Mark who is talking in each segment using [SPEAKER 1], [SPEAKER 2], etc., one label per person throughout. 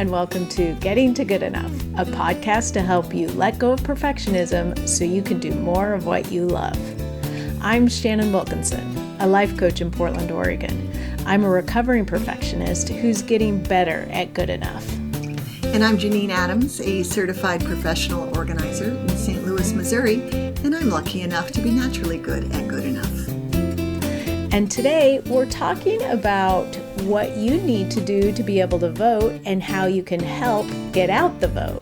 [SPEAKER 1] and welcome to Getting to Good Enough, a podcast to help you let go of perfectionism so you can do more of what you love. I'm Shannon Wilkinson, a life coach in Portland, Oregon. I'm a recovering perfectionist who's getting better at good enough.
[SPEAKER 2] And I'm Janine Adams, a certified professional organizer in St. Louis, Missouri, and I'm lucky enough to be naturally good at good enough.
[SPEAKER 1] And today we're talking about what you need to do to be able to vote and how you can help get out the vote.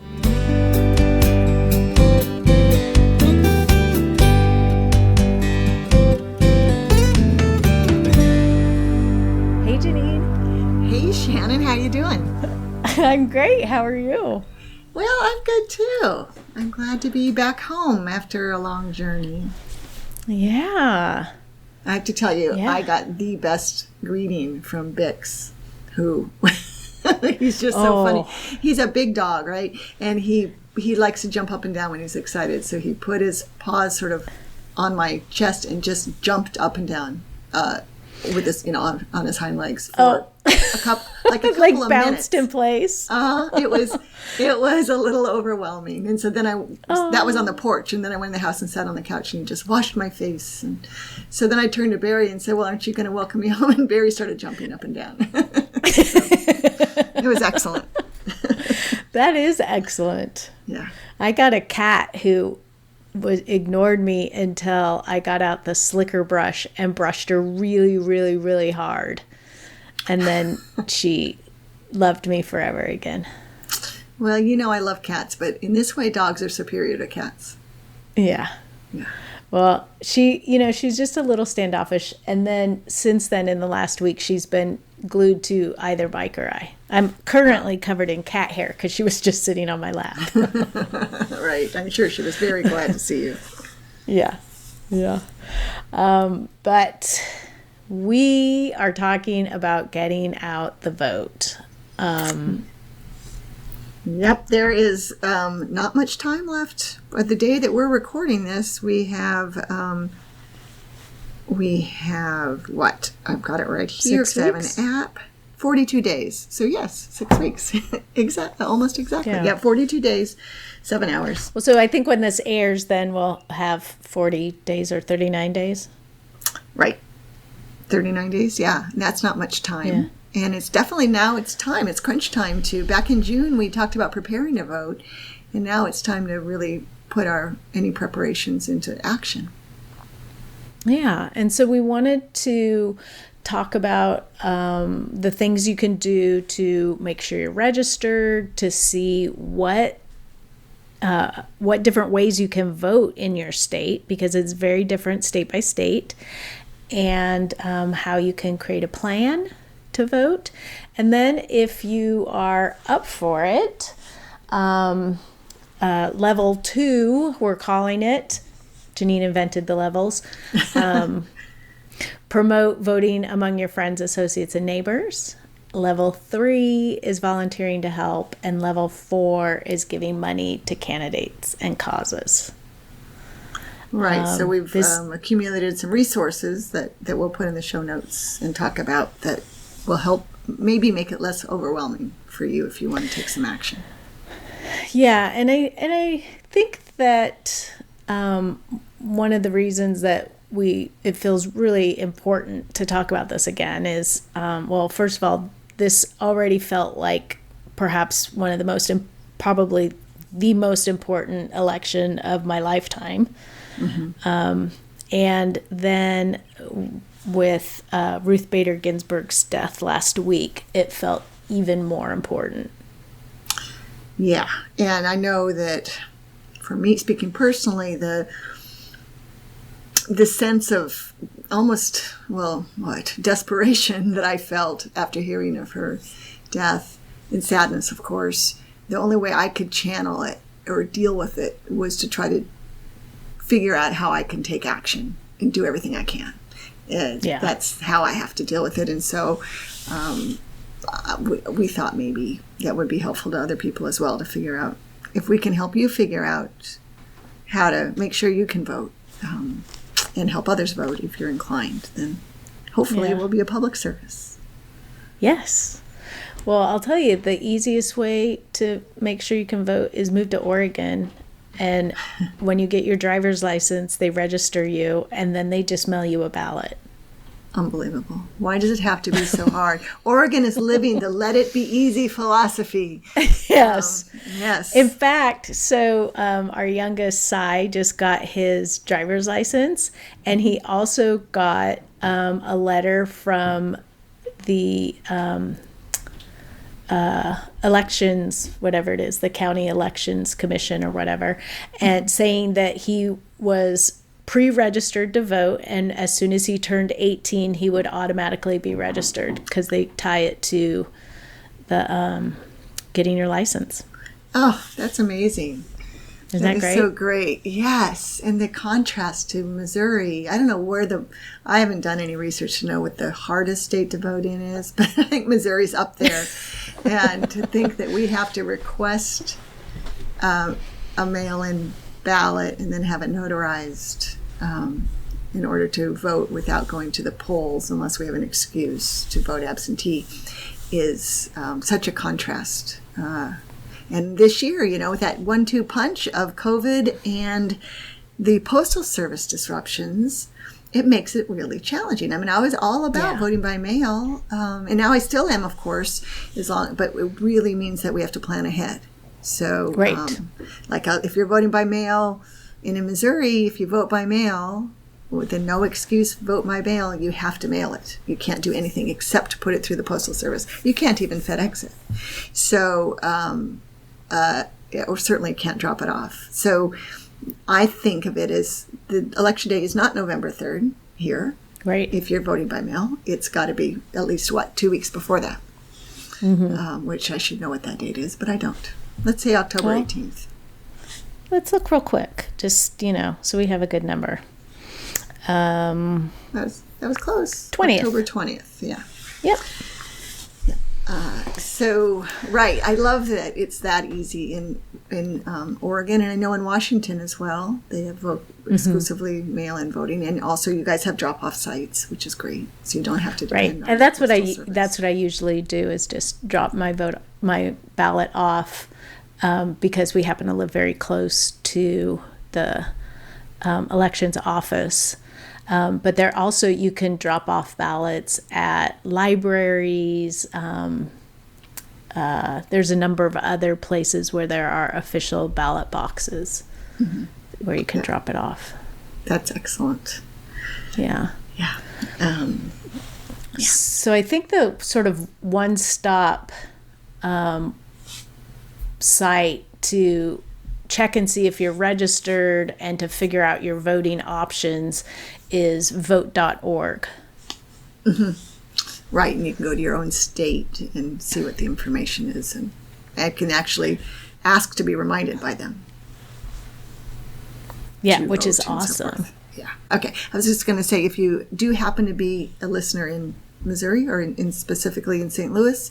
[SPEAKER 1] Hey Janine.
[SPEAKER 2] Hey Shannon, how you doing?
[SPEAKER 1] I'm great. How are you?
[SPEAKER 2] Well, I'm good too. I'm glad to be back home after a long journey.
[SPEAKER 1] Yeah.
[SPEAKER 2] I have to tell you, I got the best greeting from Bix, who he's just so funny. He's a big dog, right? And he likes to jump up and down when he's excited. So he put his paws sort of on my chest and just jumped up and down with his, on his hind legs for a couple
[SPEAKER 1] like
[SPEAKER 2] of
[SPEAKER 1] bounced
[SPEAKER 2] minutes.
[SPEAKER 1] in place.
[SPEAKER 2] It was a little overwhelming. And so then that was on the porch, and then I went in the house and sat on the couch and just washed my face. And so then I turned to Barry and said, well, aren't you going to welcome me home? And Barry started jumping up and down. It was excellent.
[SPEAKER 1] That is excellent.
[SPEAKER 2] Yeah.
[SPEAKER 1] I got a cat who ignored me until I got out the slicker brush and brushed her really, really, really hard. And then she loved me forever again.
[SPEAKER 2] Well, I love cats, but in this way, dogs are superior to cats.
[SPEAKER 1] Yeah. Well, she's just a little standoffish. And then since then, in the last week, she's been glued to either Mike or I. I'm currently covered in cat hair because she was just sitting on my lap.
[SPEAKER 2] Right. I'm sure she was very glad to see you.
[SPEAKER 1] Yeah. But we are talking about getting out the vote.
[SPEAKER 2] Yep, there is not much time left. But the day that we're recording this, we have what? I've got it right here.
[SPEAKER 1] 6
[SPEAKER 2] I
[SPEAKER 1] weeks?
[SPEAKER 2] have an app. 42 days. So yes, 6 weeks. Almost exactly. Yeah, 42 days, 7 hours.
[SPEAKER 1] Well, so I think when this airs, then we'll have 40 days or 39 days.
[SPEAKER 2] Right. 39 days, yeah. And that's not much time.
[SPEAKER 1] Yeah.
[SPEAKER 2] And it's definitely now it's time. It's crunch time to. Back in June, we talked about preparing to vote. And now it's time to really put any preparations into action.
[SPEAKER 1] Yeah. And so we wanted to talk about the things you can do to make sure you're registered, to see what different ways you can vote in your state, because it's very different state by state, and how you can create a plan to vote. And then if you are up for it, level 2, we're calling it, Janine invented the levels, promote voting among your friends, associates, and neighbors. Level 3 is volunteering to help, and level 4 is giving money to candidates and causes.
[SPEAKER 2] Right. So we've accumulated some resources that we'll put in the show notes and talk about that will help maybe make it less overwhelming for you if you want to take some action. Yeah,
[SPEAKER 1] and I think that one of the reasons that it feels really important to talk about this again is, first of all, this already felt like perhaps one of the probably the most important election of my lifetime. Mm-hmm. And then with Ruth Bader Ginsburg's death last week, it felt even more important.
[SPEAKER 2] Yeah, and I know that for me, speaking personally, the sense of almost, desperation that I felt after hearing of her death, and sadness, of course, the only way I could channel it or deal with it was to try to figure out how I can take action and do everything I can. That's how I have to deal with it. And so we thought maybe that would be helpful to other people as well, to figure out if we can help you figure out how to make sure you can vote and help others vote if you're inclined, then hopefully it will be a public service.
[SPEAKER 1] Yes. Well, I'll tell you, the easiest way to make sure you can vote is move to Oregon. And when you get your driver's license, they register you, and then they just mail you a ballot.
[SPEAKER 2] Unbelievable. Why does it have to be so hard? Oregon is living the let it be easy philosophy.
[SPEAKER 1] Yes.
[SPEAKER 2] Yes.
[SPEAKER 1] In fact, so our youngest, Cy, just got his driver's license, and he also got a letter from the elections, whatever it is, the county elections commission or whatever, and saying that he was pre-registered to vote, and as soon as he turned 18 he would automatically be registered because they tie it to the getting your license.
[SPEAKER 2] Oh, that's amazing.
[SPEAKER 1] Isn't that great?
[SPEAKER 2] So great. Yes. And the contrast to Missouri, I don't know I haven't done any research to know what the hardest state to vote in is, but I think Missouri's up there. And to think that we have to request a mail-in ballot and then have it notarized in order to vote without going to the polls unless we have an excuse to vote absentee is such a contrast. And this year, with that 1-2 punch of COVID and the Postal Service disruptions, it makes it really challenging. I mean, I was all about voting by mail, and now I still am, of course, but it really means that we have to plan ahead. So, if you're voting by mail in Missouri, if you vote by mail, with a no excuse vote by mail, you have to mail it. You can't do anything except put it through the Postal Service. You can't even FedEx it. So, or certainly can't drop it off. So I think of it as the election day is not November 3rd here.
[SPEAKER 1] Right.
[SPEAKER 2] If you're voting by mail, it's got to be at least, 2 weeks before that, which I should know what that date is, but I don't. Let's say October 18th.
[SPEAKER 1] Let's look real quick, just, so we have a good number.
[SPEAKER 2] That was close.
[SPEAKER 1] 20th.
[SPEAKER 2] October 20th, yeah.
[SPEAKER 1] Yep.
[SPEAKER 2] Right. I love that it's that easy in Oregon, and I know in Washington as well. They have exclusively mail-in voting, and also you guys have drop-off sites, which is great. So you don't have to depend on
[SPEAKER 1] and that's what I usually do is just drop my ballot off because we happen to live very close to the elections office. But there also, you can drop off ballots at libraries. There's a number of other places where there are official ballot boxes where you can drop it off.
[SPEAKER 2] That's excellent.
[SPEAKER 1] Yeah.
[SPEAKER 2] Yeah.
[SPEAKER 1] So I think the sort of one-stop site to check and see if you're registered and to figure out your voting options is vote.org.
[SPEAKER 2] Right, and you can go to your own state and see what the information is, and I can actually ask to be reminded by them.
[SPEAKER 1] Yeah, which is awesome.
[SPEAKER 2] Yeah. Okay. I was just going to say, if you do happen to be a listener in Missouri or in specifically in St. Louis,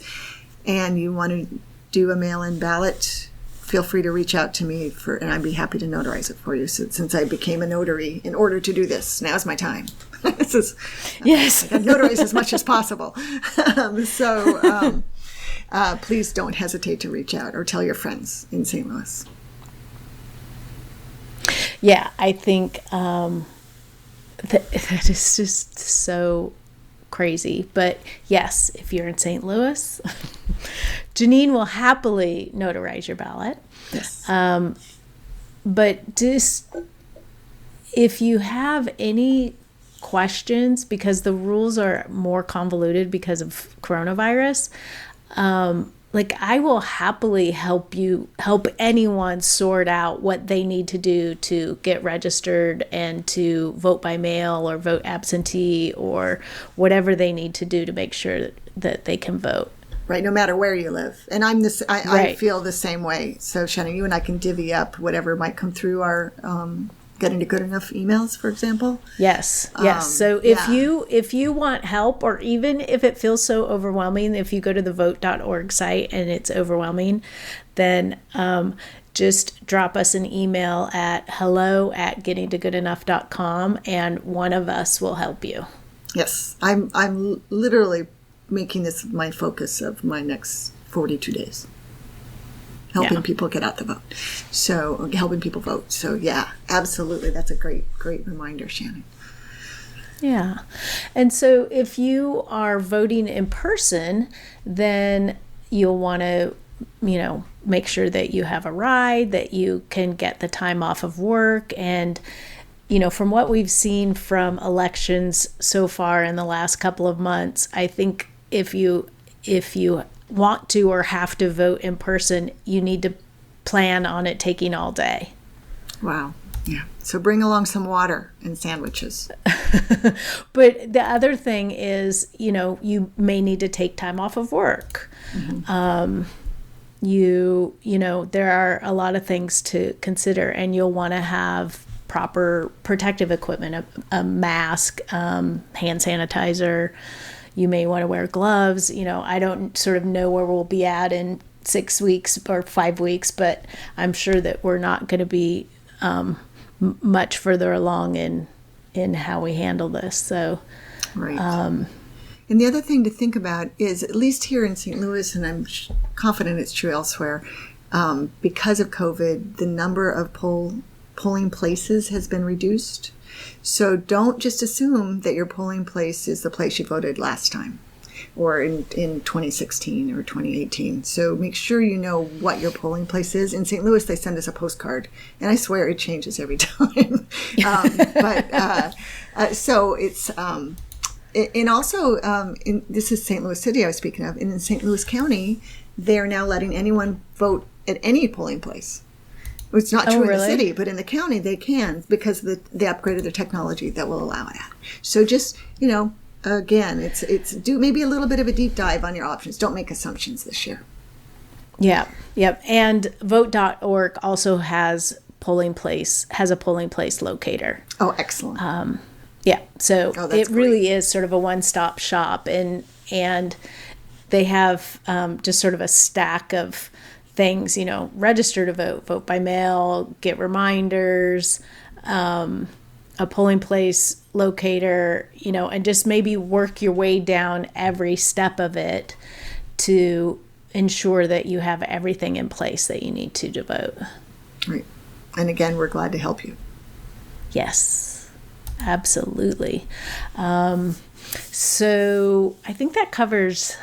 [SPEAKER 2] and you want to do a mail-in ballot, feel free to reach out to me and I'd be happy to notarize it for you. So, since I became a notary in order to do this, now's my time.
[SPEAKER 1] Yes.
[SPEAKER 2] I notarize as much as possible. Please don't hesitate to reach out or tell your friends in St. Louis.
[SPEAKER 1] Yeah, I think that is just so crazy. But yes, if you're in St. Louis, Janine will happily notarize your ballot.
[SPEAKER 2] Yes.
[SPEAKER 1] But just if you have any questions, because the rules are more convoluted because of coronavirus, I will happily help anyone sort out what they need to do to get registered and to vote by mail or vote absentee or whatever they need to do to make sure that they can vote.
[SPEAKER 2] Right, no matter where you live. And I feel the same way. So Shannon, you and I can divvy up whatever might come through our Getting to Good Enough emails, for example.
[SPEAKER 1] Yes. So if you want help, or even if it feels so overwhelming, if you go to the vote.org site and it's overwhelming, then just drop us an email at hello@gettingtogoodenough.com and one of us will help you.
[SPEAKER 2] Yes, I'm literally making this my focus of my next 42 days. Helping people get out the vote. So, helping people vote. So, yeah, absolutely. That's a great reminder, Shannon.
[SPEAKER 1] Yeah. And so if you are voting in person, then you'll want to, make sure that you have a ride, that you can get the time off of work. And, from what we've seen from elections so far in the last couple of months, I think if you want to or have to vote in person, you need to plan on it taking all day.
[SPEAKER 2] Wow. Yeah. So bring along some water and sandwiches.
[SPEAKER 1] But the other thing is, you may need to take time off of work. Mm-hmm. There are a lot of things to consider, and you'll want to have proper protective equipment, a mask, hand sanitizer. You may want to wear gloves. I don't sort of know where we'll be at in 6 weeks or 5 weeks, but I'm sure that we're not going to be much further along in how we handle this. So,
[SPEAKER 2] right. And the other thing to think about is, at least here in St. Louis, and I'm confident it's true elsewhere, because of COVID, the number of polling places has been reduced. So don't just assume that your polling place is the place you voted last time or in 2016 or 2018. So make sure you know what your polling place is. In St. Louis, they send us a postcard, and I swear it changes every time. So it's, and also, this is St. Louis City I was speaking of, and in St. Louis County, they're now letting anyone vote at any polling place. It's not true in the city, but in the county they can, because they upgraded their technology that will allow that. So just, again, it's do maybe a little bit of a deep dive on your options. Don't make assumptions this year.
[SPEAKER 1] Yeah. Yep. And vote.org also has a polling place locator.
[SPEAKER 2] Oh, excellent.
[SPEAKER 1] Yeah. So it really is sort of a one-stop shop, and they have just sort of a stack of things, register to vote, vote by mail, get reminders, a polling place locator, and just maybe work your way down every step of it to ensure that you have everything in place that you need to vote.
[SPEAKER 2] Right. And again, we're glad to help you.
[SPEAKER 1] Yes, absolutely. So I think that covers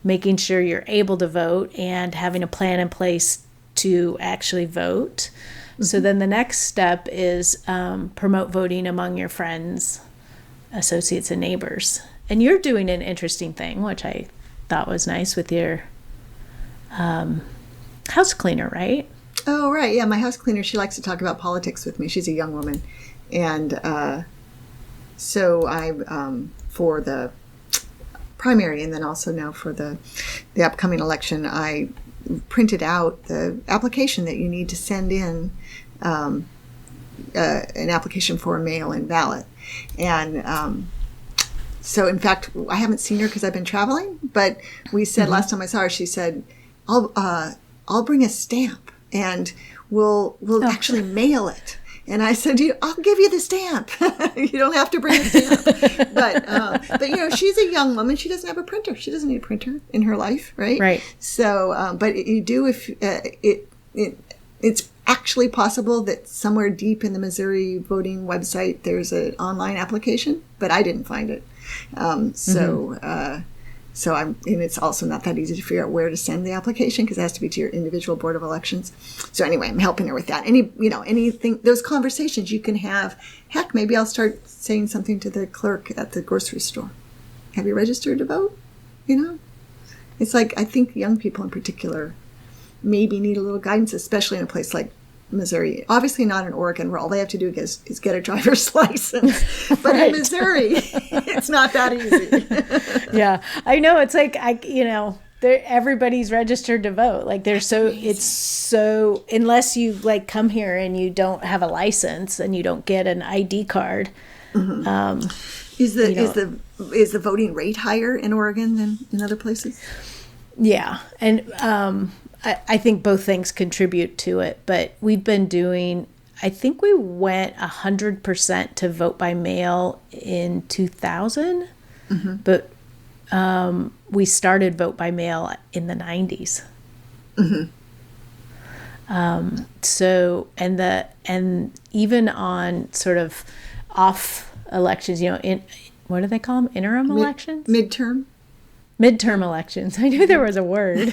[SPEAKER 1] making sure you're able to vote and having a plan in place to actually vote. Mm-hmm. So then the next step is promote voting among your friends, associates, and neighbors. And you're doing an interesting thing, which I thought was nice, with your house cleaner, right?
[SPEAKER 2] Oh, right. Yeah, my house cleaner, she likes to talk about politics with me. She's a young woman. And so I, for the primary, and then also now for the upcoming election, I printed out the application that you need to send in, an application for a mail-in ballot. And so, in fact, I haven't seen her because I've been traveling, but we said last time I saw her, she said, I'll bring a stamp, and we'll actually mail it. And I said, I'll give you the stamp. You don't have to bring a stamp. But she's a young woman. She doesn't have a printer. She doesn't need a printer in her life, right?
[SPEAKER 1] Right.
[SPEAKER 2] So, but you do if it's actually possible that somewhere deep in the Missouri voting website there's an online application, but I didn't find it. And it's also not that easy to figure out where to send the application, because it has to be to your individual board of elections. So anyway, I'm helping her with that. Anything, those conversations you can have. Heck, maybe I'll start saying something to the clerk at the grocery store. Have you registered to vote? It's like, I think young people in particular maybe need a little guidance, especially in a place like Missouri. Obviously not in Oregon, where all they have to do is get a driver's license. But in Missouri, it's not that easy.
[SPEAKER 1] Yeah, I know. It's like, everybody's registered to vote. Like, it's so, unless you come here and you don't have a license and you don't get an ID card. Mm-hmm.
[SPEAKER 2] Is the voting rate higher in Oregon than in other places?
[SPEAKER 1] Yeah, and I think both things contribute to it, but we've been doing, I think we went 100% to vote by mail in 2000, but we started vote by mail in the 90s. So, and even on sort of off elections, what do they call them? Interim elections?
[SPEAKER 2] Midterm
[SPEAKER 1] elections. I knew there was a word.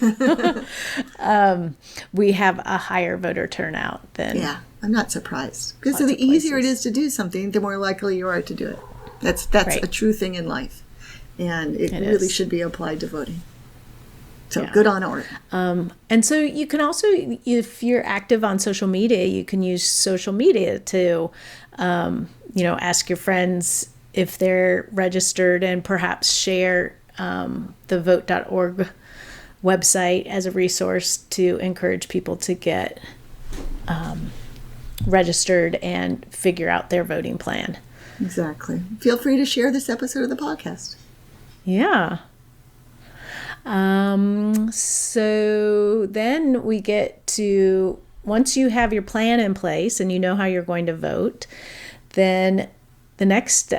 [SPEAKER 1] We have a higher voter turnout than.
[SPEAKER 2] Yeah, I'm not surprised. Because the easier it is to do something, the more likely you are to do it. That's right. A true thing in life. And it really should be applied to voting. So good on Oregon.
[SPEAKER 1] And so you can also, if you're active on social media, you can use social media to, ask your friends if they're registered and perhaps share the vote.org website as a resource to encourage people to get registered and figure out their voting plan.
[SPEAKER 2] Exactly. Feel free to share this episode of the podcast.
[SPEAKER 1] Yeah. So then we get to, once you have your plan in place and you know how you're going to vote, then the next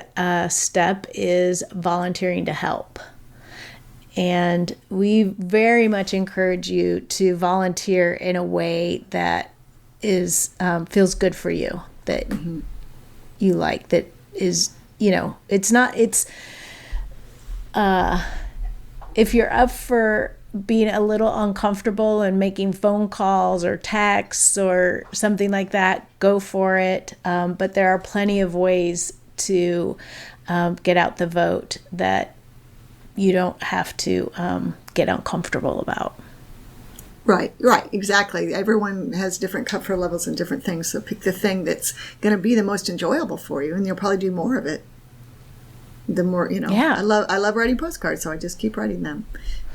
[SPEAKER 1] step is volunteering to help. And we very much encourage you to volunteer in a way that is feels good for you, that you like, that is, if you're up for being a little uncomfortable and making phone calls or texts or something like that, go for it. But there are plenty of ways to get out the vote that you don't have to get uncomfortable about.
[SPEAKER 2] Right, exactly. Everyone has different comfort levels and different things, so pick the thing that's going to be the most enjoyable for you, and you'll probably do more of it. The more,
[SPEAKER 1] Yeah.
[SPEAKER 2] I love writing postcards, so I just keep writing them.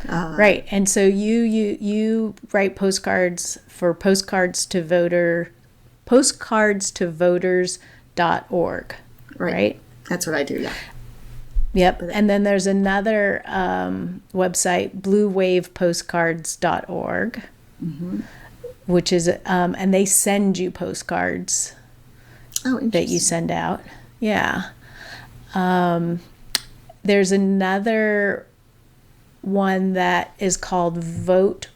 [SPEAKER 1] Right, and so you write postcards for postcardstodvoters.org, right?
[SPEAKER 2] That's what I do, yeah.
[SPEAKER 1] Yep, and then there's another website, bluewavepostcards.org, which is, and they send you postcards that you send out. Yeah. There's another one that is called votefwd.org,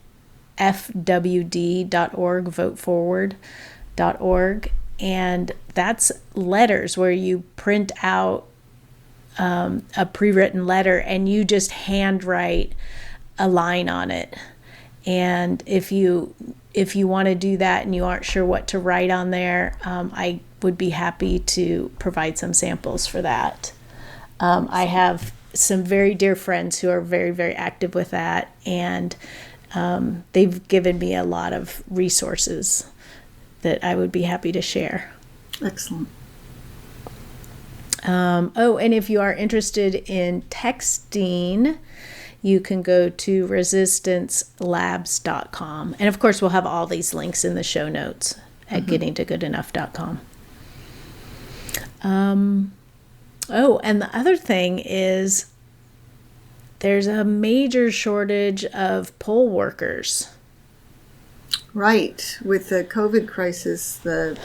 [SPEAKER 1] voteforward.org, and that's letters where you print out a pre-written letter and you just handwrite a line on it. And if you want to do that and you aren't sure what to write on there, I would be happy to provide some samples for that. I have some very dear friends who are very, very active with that, and they've given me a lot of resources that I would be happy to share.
[SPEAKER 2] Excellent.
[SPEAKER 1] And if you are interested in texting, you can go to resistancelabs.com. And of course, we'll have all these links in the show notes at gettingtogoodenough.com. And the other thing is there's a major shortage of poll workers.
[SPEAKER 2] Right. With the COVID crisis, the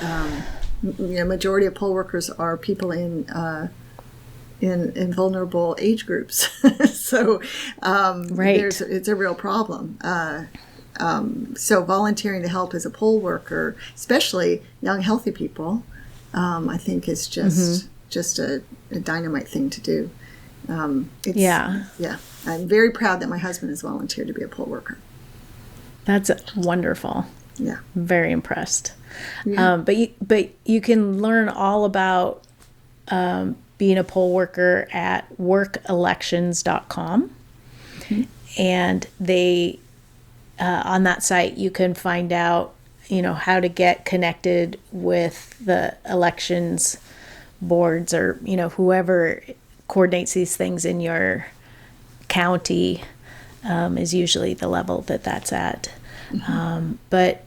[SPEAKER 2] majority of poll workers are people in vulnerable age groups. So it's a real problem. So volunteering to help as a poll worker, especially young, healthy people, I think is just a dynamite thing to do. Yeah. I'm very proud that my husband has volunteered to be a poll worker.
[SPEAKER 1] That's wonderful.
[SPEAKER 2] Yeah.
[SPEAKER 1] Very impressed.
[SPEAKER 2] Yeah.
[SPEAKER 1] But you can learn all about being a poll worker at workelections.com. And they on that site you can find out how to get connected with the elections boards, or whoever coordinates these things in your county is usually the level that's at. But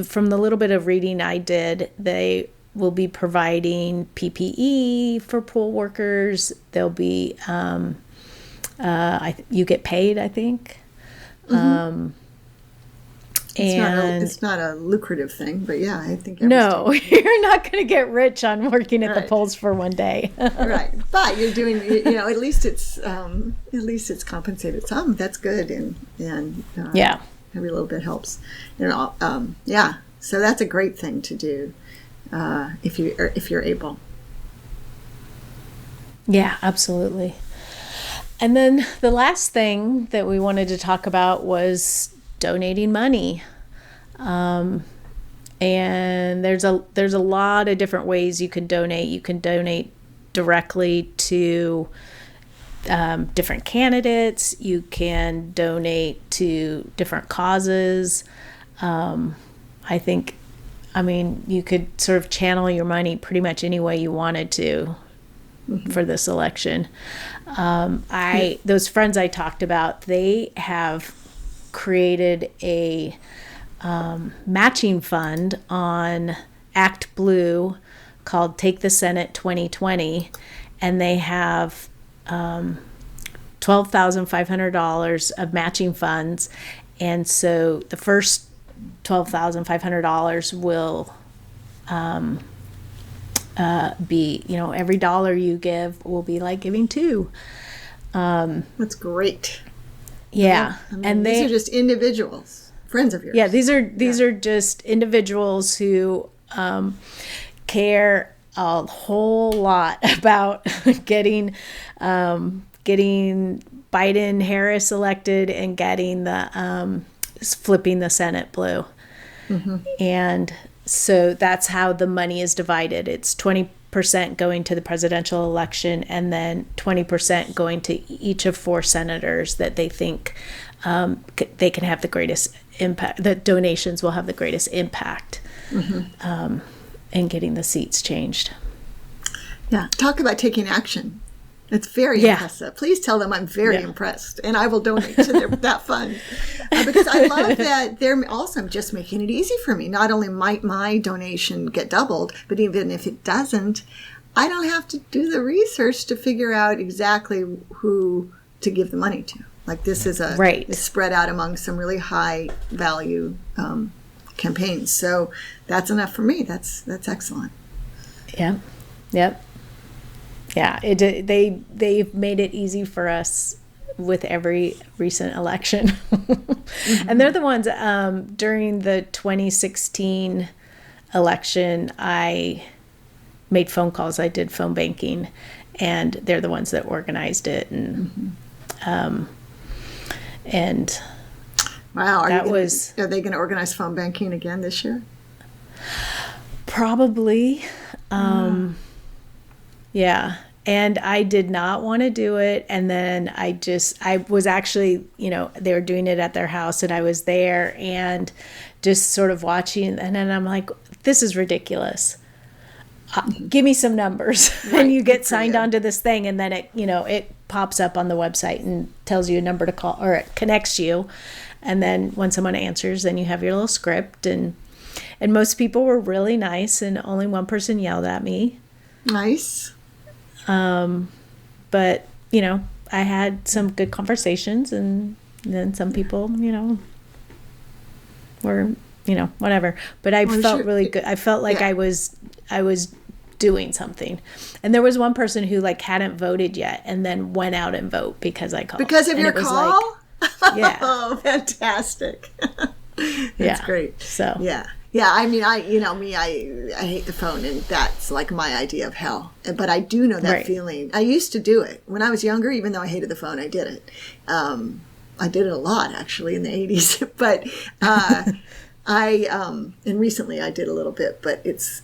[SPEAKER 1] from the little bit of reading I did, they will be providing PPE for poll workers. There'll be you get paid, I think.
[SPEAKER 2] It's not a lucrative thing, but yeah, I think
[SPEAKER 1] no, you're not going to get rich on working at the polls for one day.
[SPEAKER 2] Right, but you're doing, at least it's compensated some. That's good, and every little bit helps. So that's a great thing to do if you're able.
[SPEAKER 1] Yeah, absolutely. And then the last thing that we wanted to talk about was donating money. And there's a lot of different ways you can donate. You can donate directly to different candidates. You can donate to different causes. You could sort of channel your money pretty much any way you wanted to for this election. Those friends I talked about, they have created a matching fund on Act Blue called Take the Senate 2020, and they have $12,500 of matching funds, and so the first $12,500 will be, every dollar you give will be like giving two.
[SPEAKER 2] That's great.
[SPEAKER 1] Yeah.
[SPEAKER 2] And these are just individuals, friends of yours.
[SPEAKER 1] Yeah, these are just individuals who care a whole lot about getting Biden Harris elected and getting the flipping the Senate blue. Mm-hmm. And so that's how the money is divided. It's 20% going to the presidential election, and then 20% going to each of 4 senators that they think they can have the greatest impact, that donations will have the greatest impact in getting the seats changed.
[SPEAKER 2] Yeah, talk about taking action. It's very impressive. Please tell them I'm very impressed, and I will donate to that fund. Because I love that they're also just making it easy for me. Not only might my donation get doubled, but even if it doesn't, I don't have to do the research to figure out exactly who to give the money to. Like this is it's spread out among some really high value campaigns. So that's enough for me. That's excellent.
[SPEAKER 1] Yeah. Yep. Yeah, they've made it easy for us with every recent election. Mm-hmm. And they're the ones during the 2016 election, I made phone calls. I did phone banking, and they're the ones that organized it. And and
[SPEAKER 2] wow, are they going to organize phone banking again this year?
[SPEAKER 1] Probably. Yeah. And I did not want to do it. And then I was actually, they were doing it at their house, and I was there and just sort of watching. And then I'm like, this is ridiculous. Give me some numbers. Right. And you get signed onto this thing, and then it pops up on the website and tells you a number to call, or it connects you. And then when someone answers, then you have your little script. And most people were really nice, and only one person yelled at me.
[SPEAKER 2] Nice.
[SPEAKER 1] But, I had some good conversations, and then some people, were, whatever. But I felt really good. I felt like I was doing something. And there was one person who hadn't voted yet, and then went out and vote because I called.
[SPEAKER 2] Because of your call?
[SPEAKER 1] Yeah.
[SPEAKER 2] Oh, fantastic. That's great.
[SPEAKER 1] So,
[SPEAKER 2] yeah. Yeah, I mean, I hate the phone, and that's like my idea of hell. But I do know that feeling. I used to do it when I was younger, even though I hated the phone. I did it. I did it a lot, actually, in the 80s. But and recently I did a little bit. But it's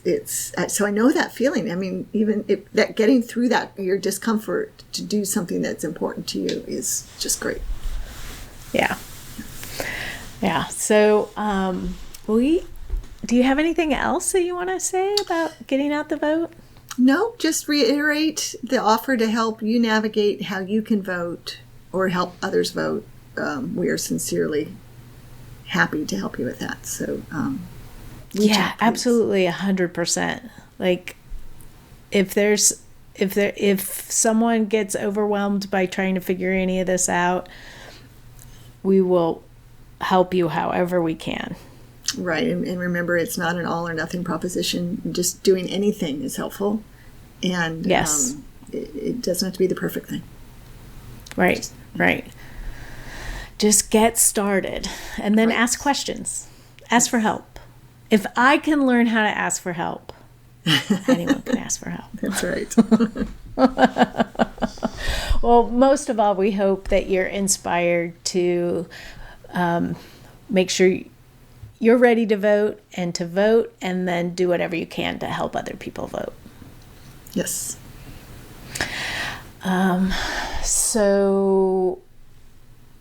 [SPEAKER 2] so I know that feeling. I mean, even that getting through that, your discomfort to do something that's important to you is just great.
[SPEAKER 1] Yeah. Yeah. So do you have anything else that you want to say about getting out the vote?
[SPEAKER 2] No, just reiterate the offer to help you navigate how you can vote or help others vote. We are sincerely happy to help you with that. So,
[SPEAKER 1] yeah, absolutely, 100%. Like, if someone gets overwhelmed by trying to figure any of this out, we will help you however we can.
[SPEAKER 2] Right. And remember, it's not an all or nothing proposition. Just doing anything is helpful. And
[SPEAKER 1] yes,
[SPEAKER 2] it doesn't have to be the perfect thing.
[SPEAKER 1] Right. Right. Just get started and then ask questions. Ask for help. If I can learn how to ask for help, anyone can ask for help.
[SPEAKER 2] That's right.
[SPEAKER 1] Well, most of all, we hope that you're inspired to make sure you're ready to vote, and then do whatever you can to help other people vote.
[SPEAKER 2] Yes.
[SPEAKER 1] So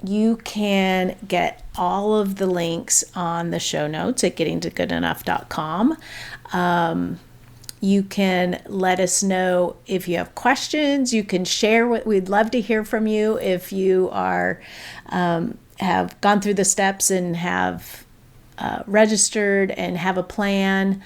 [SPEAKER 1] you can get all of the links on the show notes at gettingtogoodenough.com. You can let us know if you have questions. You can share we'd love to hear from you if you are have gone through the steps and have registered and have a plan.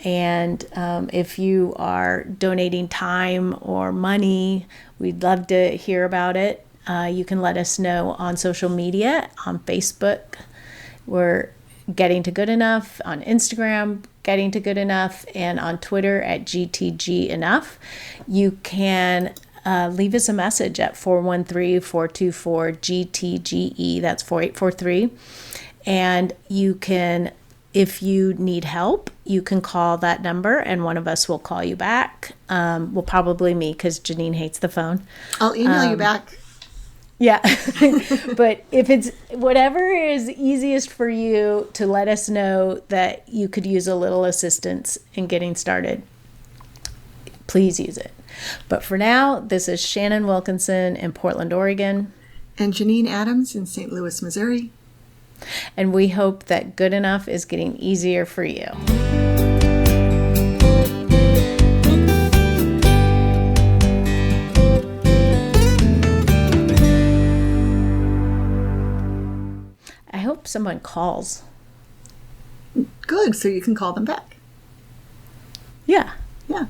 [SPEAKER 1] And if you are donating time or money, we'd love to hear about it. You can let us know on social media, on Facebook. We're Getting to Good Enough, on Instagram, Getting to Good Enough, and on Twitter at GTG Enough. You can leave us a message at 413-424-GTGE. That's 4843. And you can, if you need help, you can call that number and one of us will call you back. Well, probably me, because Janine hates the phone.
[SPEAKER 2] I'll email you back.
[SPEAKER 1] Yeah. But if it's whatever is easiest for you to let us know that you could use a little assistance in getting started, please use it. But for now, this is Shannon Wilkinson in Portland, Oregon.
[SPEAKER 2] And Janine Adams in St. Louis, Missouri.
[SPEAKER 1] And we hope that good enough is getting easier for you. I hope someone calls.
[SPEAKER 2] Good, so you can call them back.
[SPEAKER 1] Yeah.
[SPEAKER 2] Yeah.